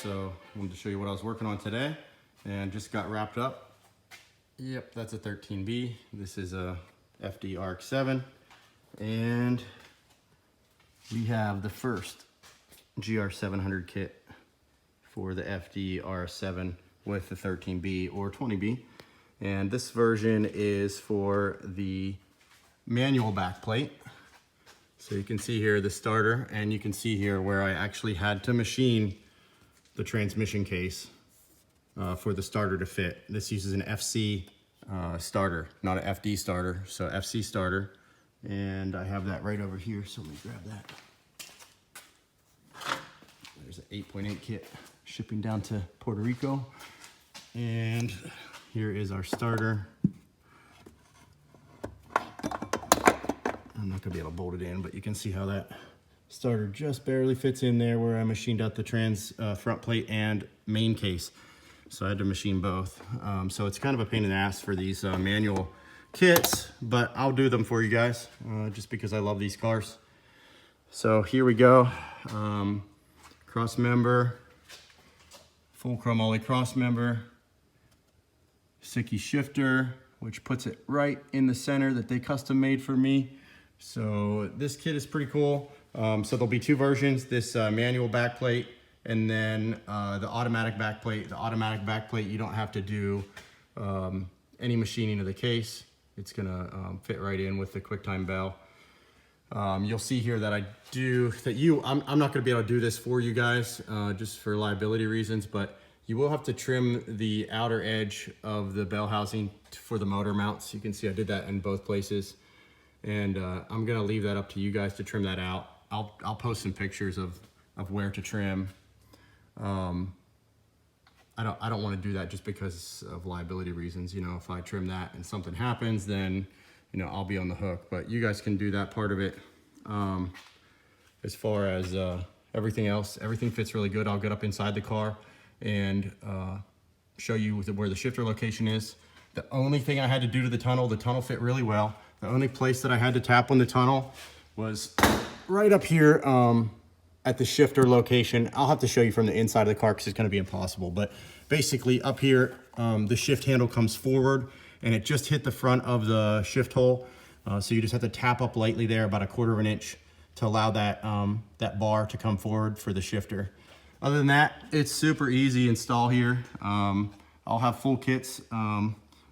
so I wanted to show you what I was working on today and just got wrapped up. Yep, that's a 13B. This is a FD RX-7, and we have the first GR700 kit for the FD RX-7 with the 13B or 20B. And this version is for the manual backplate. So you can see here the starter, and you can see here where I actually had to machine the transmission case for the starter to fit. This uses an FC starter, not an FD starter, so FC starter. And I have that right over here, so let me grab that. There's an 8.8 kit shipping down to Puerto Rico. And here is our starter. I'm not gonna be able to bolt it in, but you can see how that starter just barely fits in there where I machined out the front plate and main case. So I had to machine both. So it's kind of a pain in the ass for these manual kits, but I'll do them for you guys just because I love these cars. So here we go. Crossmember, full chrome ollie crossmember, Sicky shifter, which puts it right in the center that they custom made for me. So this kit is pretty cool. So there'll be two versions, this manual backplate and then the automatic backplate. The automatic backplate, you don't have to do any machining of the case. It's gonna fit right in with the quicktime bell. You'll see here that I'm not gonna be able to do this for you guys just for liability reasons, but you will have to trim the outer edge of the bell housing for the motor mounts. You can see I did that in both places. And I'm gonna leave that up to you guys to trim that out. I'll post some pictures of where to trim. I don't want to do that just because of liability reasons. You know, if I trim that and something happens, then you know I'll be on the hook. But you guys can do that part of it. As far as everything else, everything fits really good. I'll get up inside the car and show you where the shifter location is. The only thing I had to do to the tunnel fit really well. The only place that I had to tap on the tunnel was right up here at the shifter location. I'll have to show you from the inside of the car because it's going to be impossible. But basically up here, the shift handle comes forward and it just hit the front of the shift hole. So you just have to tap up lightly there about 1/4 inch to allow that, that bar to come forward for the shifter. Other than that, it's super easy install here. I'll have full kits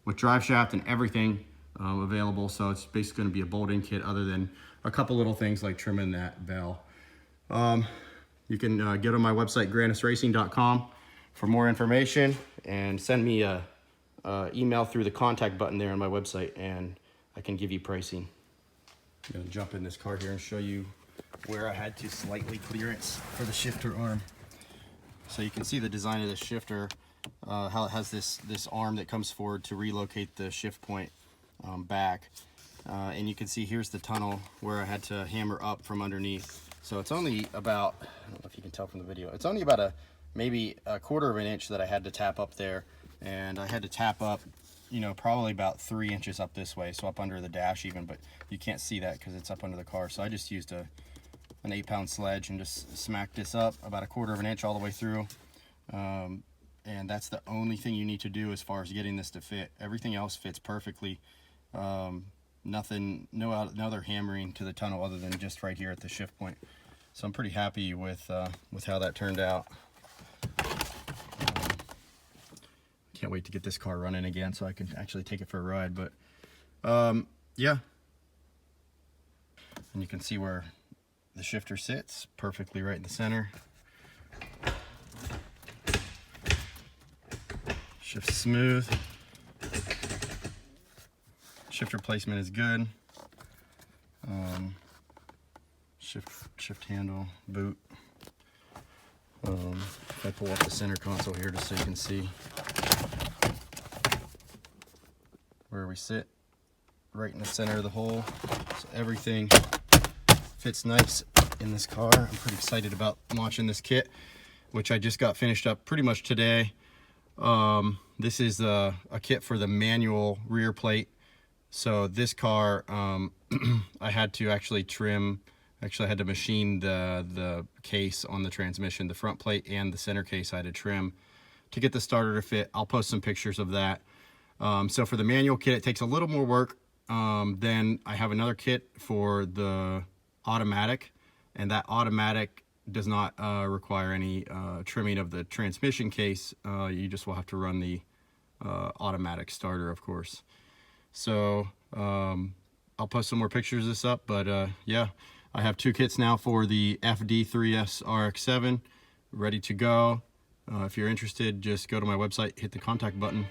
with drive shaft and everything available, so it's basically going to be a bolt-in kit other than a couple little things like trimming that bell. You can get on my website grannasracing.com for more information and send me a email through the contact button there on my website and I can give you pricing. I'm going to jump in this car here and show you where I had to slightly clearance for the shifter arm. So you can see the design of the shifter, how it has this arm that comes forward to relocate the shift point back, and you can see here's the tunnel where I had to hammer up from underneath. So it's only about, I don't know if you can tell from the video, it's only about maybe 1/4 inch that I had to tap up there, and I had to tap up, you know, probably about 3 inches up this way, so up under the dash even, but you can't see that because it's up under the car. So I just used an 8-pound sledge and just smacked this up about 1/4 inch all the way through. And that's the only thing you need to do as far as getting this to fit. Everything else fits perfectly. Nothing, no other hammering to the tunnel other than just right here at the shift point. So I'm pretty happy with how that turned out. Can't wait to get this car running again so I can actually take it for a ride. But yeah, and you can see where the shifter sits perfectly right in the center. Shifts smooth. Shifter placement is good. Shift handle, boot. If I pull up the center console here just so you can see where we sit, right in the center of the hole. So everything fits nice in this car. I'm pretty excited about launching this kit, which I just got finished up pretty much today. This is a kit for the manual rear plate. So this car, I had to actually trim Actually, I had to machine the case on the transmission, the front plate and the center case I had to trim to get the starter to fit. I'll post some pictures of that. So for the manual kit, it takes a little more work. Then I have another kit for the automatic, and that automatic does not require any trimming of the transmission case. You just will have to run the automatic starter, of course. So I'll post some more pictures of this up, but yeah, I have 2 kits now for the FD3S RX7 ready to go. If you're interested, just go to my website, hit the contact button.